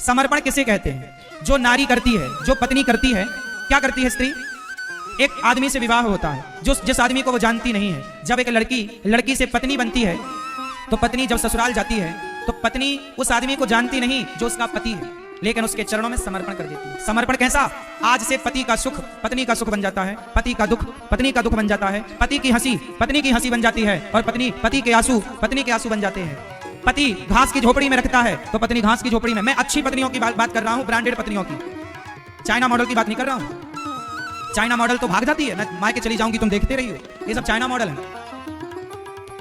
समर्पण किसे कहते हैं? जो नारी करती है, जो पत्नी करती है। क्या करती है स्त्री? एक आदमी से विवाह होता है, जिस आदमी को वो जानती नहीं है। जब एक लड़की से पत्नी बनती है, तो पत्नी जब ससुराल जाती है तो पत्नी उस आदमी को जानती नहीं जो उसका पति है, लेकिन उसके चरणों में समर्पण कर देती है। समर्पण कैसा? आज से पति का सुख पत्नी का सुख बन जाता है, पति का दुख पत्नी का दुख बन जाता है, पति की हंसी पत्नी की हंसी बन जाती है, और पति के आंसू पत्नी के आंसू बन जाते हैं। पति घास की झोपड़ी में रखता है तो पत्नी घास की झोपड़ी में। मैं अच्छी पत्नियों की बात कर रहा हूँ, ब्रांडेड पत्नियों की, चाइना मॉडल की बात नहीं कर रहा हूँ। चाइना मॉडल तो भाग जाती है, मैं मायके चली जाऊंगी, तुम देखते रहिए, ये सब चाइना मॉडल है।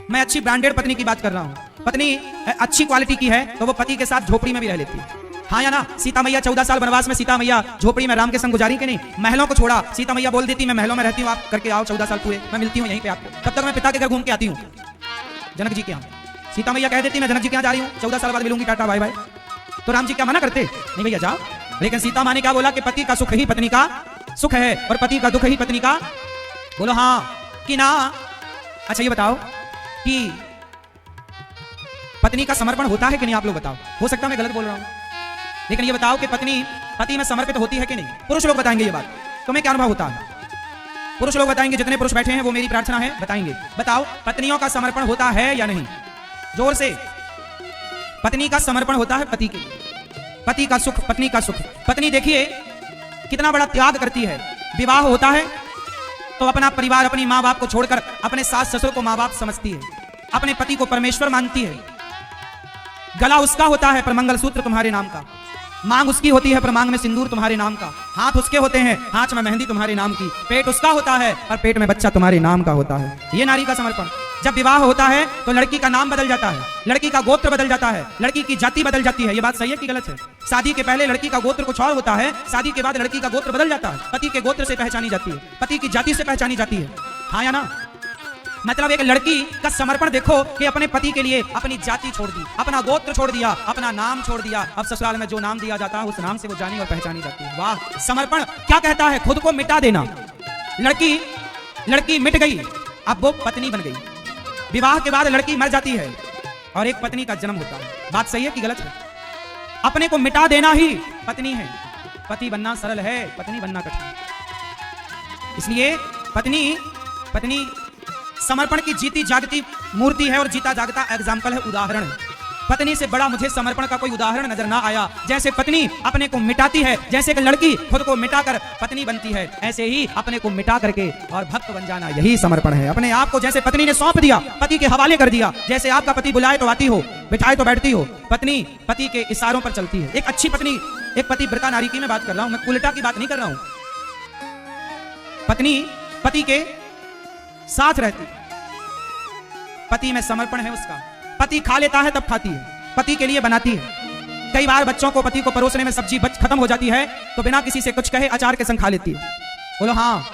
मैं अच्छी ब्रांडेड पत्नी की बात कर रहा हूँ। पत्नी अच्छी क्वालिटी की है तो वो पति के साथ झोपड़ी में भी रह लेती है। हाँ या ना? सीता मैया 14 साल वनवास में सीता मैया झोपड़ी में राम के संग गुजारी कि नहीं? महलों को छोड़ा, सीता मैया बोल देती मैं महलों में रहती हूँ, आप करके आओ 14 साल पूरे, मैं मिलती हूँ यहीं पे आपको, तब तक मैं पिता के घर घूम के आती हूँ, जनक जी के यहाँ। सीता मैया कह देती मैं जनक जी के यहाँ जा रही हूँ, 14 साल बाद मिलूंगी, टाटा बाय बाय। तो राम जी क्या मना करते? नहीं भैया जाओ। लेकिन सीता माँ ने क्या बोला कि पति का सुख ही पत्नी का सुख है और पति का दुख ही पत्नी का। बोलो हाँ कि ना? अच्छा ये बताओ कि पत्नी का समर्पण होता है कि नहीं? आप लोग बताओ। हो सकता है मैं गलत बोल रहा हूं, लेकिन ये बताओ कि पत्नी पति में समर्पित होती है कि नहीं? पुरुष लोग बताएंगे ये बात। तुम्हें क्या अनुभव होता है? पुरुष लोग बताएंगे, जितने पुरुष बैठे हैं वो मेरी प्रार्थना है बताएंगे। बताओ पत्नियों का समर्पण होता है या नहीं? जोर से। पत्नी का समर्पण होता है पति के लिए, पति का सुख पत्नी का सुख। पत्नी देखिए कितना बड़ा त्याग करती है। विवाह होता है तो अपना परिवार, अपनी माँ बाप को छोड़कर अपने सास ससुर को माँ बाप समझती है, अपने पति को परमेश्वर मानती है। गला उसका होता है पर मंगलसूत्र तुम्हारे नाम का, मांग उसकी होती है पर मांग में सिंदूर तुम्हारे नाम का, हाथ उसके होते हैं हाथ में मेहंदी तुम्हारे नाम की, पेट उसका होता है पर पेट में बच्चा तुम्हारे नाम का होता है। ये नारी का समर्पण। जब विवाह होता है तो लड़की का नाम बदल जाता है, लड़की का गोत्र बदल जाता है, लड़की की जाति बदल जाती है। ये बात सही है कि गलत है? शादी के पहले लड़की का गोत्र कुछ और होता है, शादी के बाद लड़की का गोत्र बदल जाता है, पति के गोत्र से पहचानी जाती है, पति की जाति से पहचानी जाती है। हाँ या ना? मतलब एक लड़की का समर्पण देखो कि अपने पति के लिए अपनी जाति छोड़ दी, अपना गोत्र छोड़ दिया, अपना नाम छोड़ दिया। अब ससुराल में जो नाम दिया जाता है उस नाम से वो जानी और पहचानी जाती है। वाह! समर्पण क्या कहता है? खुद को मिटा देना। लड़की मिट गई, अब वो पत्नी बन गई। विवाह के बाद लड़की मर जाती है और एक पत्नी का जन्म होता है। बात सही है कि गलत है? अपने को मिटा देना ही पत्नी है। पति बनना सरल है, पत्नी बनना कठिन। इसलिए पत्नी समर्पण की जीती जागती मूर्ति है और जीता जागता एग्जाम्पल है, उदाहरण है। पत्नी से बड़ा मुझे समर्पण का कोई उदाहरण नजर ना आया। जैसे पत्नी अपने को मिटाती है, जैसे कि लड़की खुद को मिटाकर पत्नी बनती है, ऐसे ही अपने को मिटा करके और भक्त बन जाना, यही समर्पण है। अपने आप को जैसे पत्नी ने सौंप दिया, पति के हवाले कर दिया। जैसे आपका पति बुलाए तो आती हो, बिठाए तो बैठती हो, पत्नी पति के इशारों पर चलती है। एक अच्छी पत्नी, एक पतिव्रता नारी की मैं बात कर रहा हूं, मैं उल्टा की बात नहीं कर रहा हूं। पत्नी पति के साथ रहती, पति में समर्पण है उसका। पति खा लेता है तब खाती है, पति के लिए बनाती है। कई बार बच्चों को पति को परोसने में सब्जी खत्म हो जाती है तो बिना किसी से कुछ कहे अचार के संग खा लेती है। बोलो हाँ।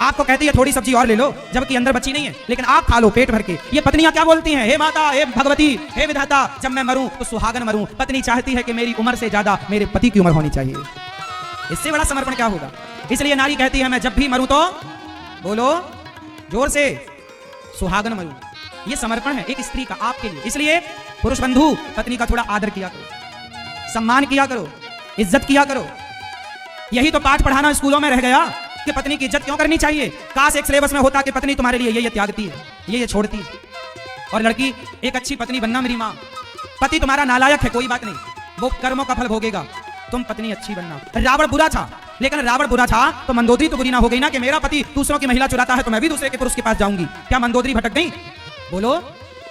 आपको कहती है थोड़ी सब्जी और ले लो, जबकि अंदर बची नहीं है, लेकिन आप खा लो पेट भर के। ये पत्नियां क्या बोलती हैं? हे माता, हे भगवती, हे विधाता, जब मैं मरूं तो सुहागन मरूं। पत्नी चाहती है कि मेरी उम्र से ज्यादा मेरे पति की उम्र होनी चाहिए। इससे बड़ा समर्पण क्या होगा? इसलिए नारी कहती है मैं जब भी मरूं तो, बोलो जोर से, सुहागन मरूं। ये समर्पण है एक स्त्री का आपके लिए। इसलिए पुरुष बंधु पत्नी का थोड़ा आदर किया करो, सम्मान किया करो, इज्जत किया करो। यही तो पाठ पढ़ाना स्कूलों में रह गया कि पत्नी की इज्जत क्यों करनी चाहिए। काश एक सिलेबस में होता कि पत्नी तुम्हारे लिए ये त्यागती है, ये छोड़ती है। और लड़की एक अच्छी पत्नी बनना मेरी माँ। पति तुम्हारा नालायक है कोई बात नहीं, वो कर्मों का फल भोगेगा, तुम पत्नी अच्छी बनना। रावण बुरा था, लेकिन रावण बुरा था तो मंदोदरी तो बुरी ना हो गई ना कि मेरा पति दूसरों की महिला चुराता है तो मैं भी दूसरे के पुरुष के पास जाऊंगी। क्या मंदोदरी भटक गई? बोलो।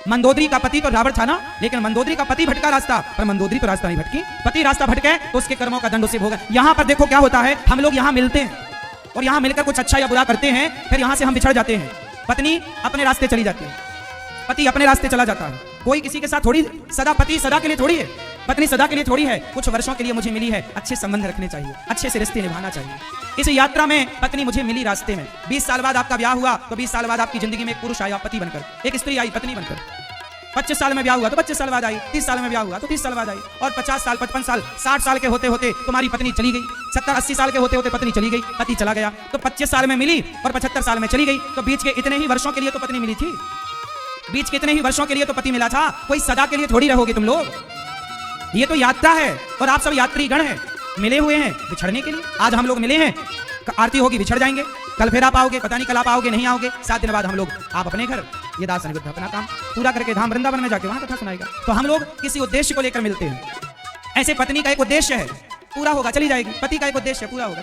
मंदोदरी का पति तो रावण था ना, लेकिन मंदोदरी का पति भटका रास्ता, पर मंदोदरी तो रास्ता नहीं भटकी। पति रास्ता भटके तो उसके कर्मों का दंड उसे भोगा। यहाँ पर देखो क्या होता है, हम लोग यहाँ मिलते हैं और यहाँ मिलकर कुछ अच्छा या बुरा करते हैं, फिर यहाँ से हम बिछड़ जाते हैं। पत्नी अपने रास्ते चली जाती है, पति अपने रास्ते चला जाता है। कोई किसी के साथ थोड़ी सदा, पति सदा के लिए थोड़ी है, पत्नी सदा के लिए थोड़ी है। कुछ वर्षों के लिए मुझे मिली है, अच्छे संबंध रखने चाहिए, अच्छे से रिश्ते निभाना चाहिए। इस यात्रा में पत्नी मुझे मिली रास्ते में। 20 साल बाद आपका ब्याह हुआ तो 20 साल बाद आपकी जिंदगी में एक पुरुष आया पति बनकर, एक स्त्री आई पत्नी बनकर। 25 साल में ब्याह हुआ तो 25 साल बाद आई, 30 साल में ब्याह हुआ तो 30 साल बाद आई, और 50 साल 55 साल 60 साल के होते होते तुम्हारी पत्नी चली गई, 70-80 साल के होते होते पत्नी चली गई, पति चला गया। तो 25 साल में मिली और 75 साल में चली गई, तो बीच के इतने ही वर्षों के लिए तो पत्नी मिली थी, बीच के इतने ही वर्षों के लिए तो पति मिला था। कोई सदा के लिए थोड़ी रहोगे तुम लोग। ये तो यात्रा है और आप सब यात्रीगण हैं, मिले हुए हैं बिछड़ने के लिए। आज हम लोग मिले हैं, आरती होगी बिछड़ जाएंगे, कल फिर आप आओगे, पता नहीं कल आप आओगे नहीं आओगे, 7 दिन बाद हम लोग आप अपने घर, ये दास अनिरुद्ध अपना काम पूरा करके धाम वृंदावन में जाके वहां कथा सुनाएगा। तो हम लोग किसी उद्देश्य को लेकर मिलते हैं। ऐसे पत्नी का एक उद्देश्य है, पूरा होगा चली जाएगी, पति का एक उद्देश्य है, पूरा होगा।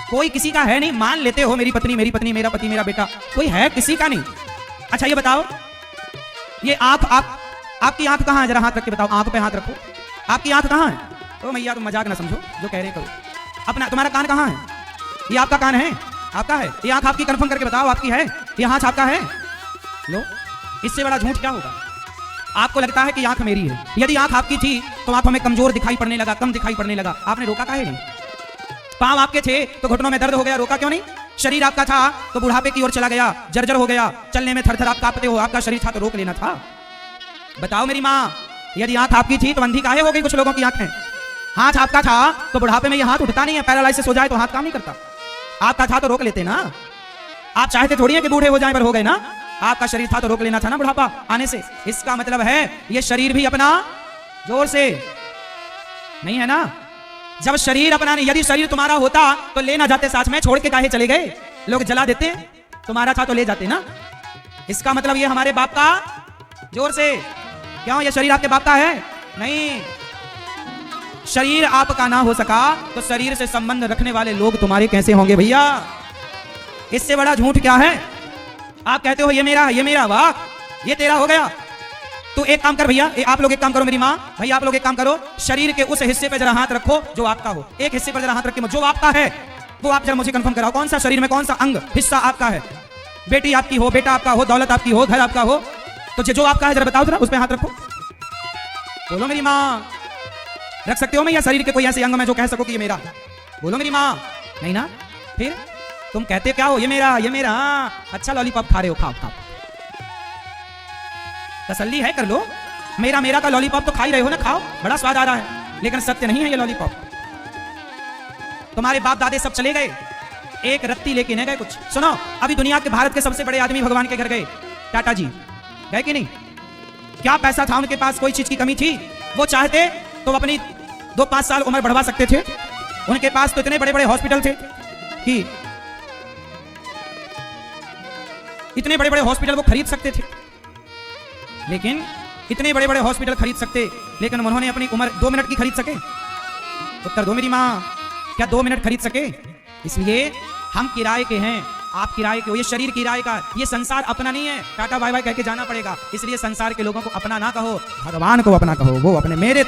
कोई किसी का है नहीं, मान लेते हो मेरी पत्नी मेरा पति मेरा बेटा, कोई है किसी का नहीं। अच्छा ये बताओ, ये आंख आपकी आंख कहाँ है? जरा हाथ रख के बताओ, आंख पे हाथ रखो, आपकी आंख कहाँ है? ओ मैया तुम मजाक ना समझो, जो कह रहे करो। अपना तुम्हारा कान कहाँ है? ये आपका कान है, आपका है। ये आंख आपकी, कंफर्म करके बताओ आपकी है? ये हाथ आपका है? लो, इससे बड़ा झूठ क्या होगा? आपको लगता है कि आंख मेरी है। यदि आंख आपकी थी तो आंख हमें कमजोर दिखाई पड़ने लगा, कम दिखाई पड़ने लगा, आपने रोका काहे नहीं? पांव आपके थे तो घुटनों में दर्द हो गया, रोका क्यों नहीं? शरीर आपका था तो बुढ़ापे की ओर चला गया, जर्जर हो गया, चलने में थरथर आप कांपते हो, आपका शरीर था तो रोक लेना था। बताओ मेरी माँ, यदि आंख आपकी थी तो अंधी काहे हो गई कुछ लोगों की आंखें? हाथ आपका था तो बुढ़ापे में ये हाथ उठता नहीं है, पैरालाइसिस हो जाए तो हाथ काम नहीं करता। आपका था तो रोक लेते ना, आप चाहते थोड़ी है कि बूढ़े हो जाएं, पर हो गए ना। आपका शरीर था तो रोक लेना था ना बुढ़ापा आने से। इसका मतलब है ये शरीर भी अपना जोर से नहीं है ना। जब शरीर अपना नहीं, यदि शरीर तुम्हारा होता तो ले ना जाते साथ में, छोड़ के काहे चले गए? लोग जला देते, तुम्हारा था तो ले जाते ना। इसका मतलब ये हमारे बाप का, जोर से, क्यों ये शरीर आपके बाप का है? नहीं। शरीर आपका ना हो सका तो शरीर से संबंध रखने वाले लोग तुम्हारे कैसे होंगे भैया? इससे बड़ा झूठ क्या है? आप कहते हो ये मेरा, वाह ये तेरा हो गया। तो एक काम कर भैया, आप लोग एक काम करो मेरी माँ, भैया आप लोग एक काम करो, शरीर के उस हिस्से पे जरा हाथ रखो जो आपका हो। एक हिस्से पर जरा हाथ रख के जो आपका है वो आप जरा मुझे कंफर्म कराओ, कौन सा शरीर में कौन सा अंग हिस्सा आपका है? बेटी आपकी हो, बेटा आपका हो, दौलत आपकी हो, घर आपका हो, तो जो आपका है जरा बताओ, जरा उस पे हाथ रखो। बोलो मेरी माँ, रख सकते हो मैया शरीर के कोई ऐसे अंग में जो कह सको कि ये मेरा? बोलो मेरी माँ। नहीं ना, फिर तुम कहते क्या हो? ये मेरा। अच्छा लॉलीपॉप खा रहे हो, खाओ। तसल्ली है कर लो, मेरा का लॉलीपॉप तो खा ही रहे हो ना, खाओ, बड़ा स्वाद आ रहा है, लेकिन सत्य नहीं है ये लॉलीपॉप। तुम्हारे बाप दादे सब चले गए, एक रत्ती लेके नहीं गए कुछ। सुनो, अभी दुनिया के भारत के सबसे बड़े आदमी भगवान के घर गए, टाटा जी गए कि नहीं? क्या पैसा था उनके पास? कोई चीज की कमी थी? वो चाहते तो अपनी 2-5 साल उम्र बढ़वा सकते थे। उनके पास तो इतने बड़े बड़े हॉस्पिटल थे कि इतने बड़े बड़े हॉस्पिटल वो खरीद सकते थे, लेकिन इतने बड़े बड़े हॉस्पिटल खरीद सकते, लेकिन उन्होंने अपनी उम्र 2 मिनट की खरीद सके? उत्तर दो मेरी माँ, क्या 2 मिनट खरीद सके? इसलिए हम किराए के हैं, आप किराए के हो। ये शरीर किराए का, ये संसार अपना नहीं है। टाटा बाय बाय कह के जाना पड़ेगा। इसलिए संसार के लोगों को अपना ना कहो, भगवान को अपना कहो। वो अपने मेरे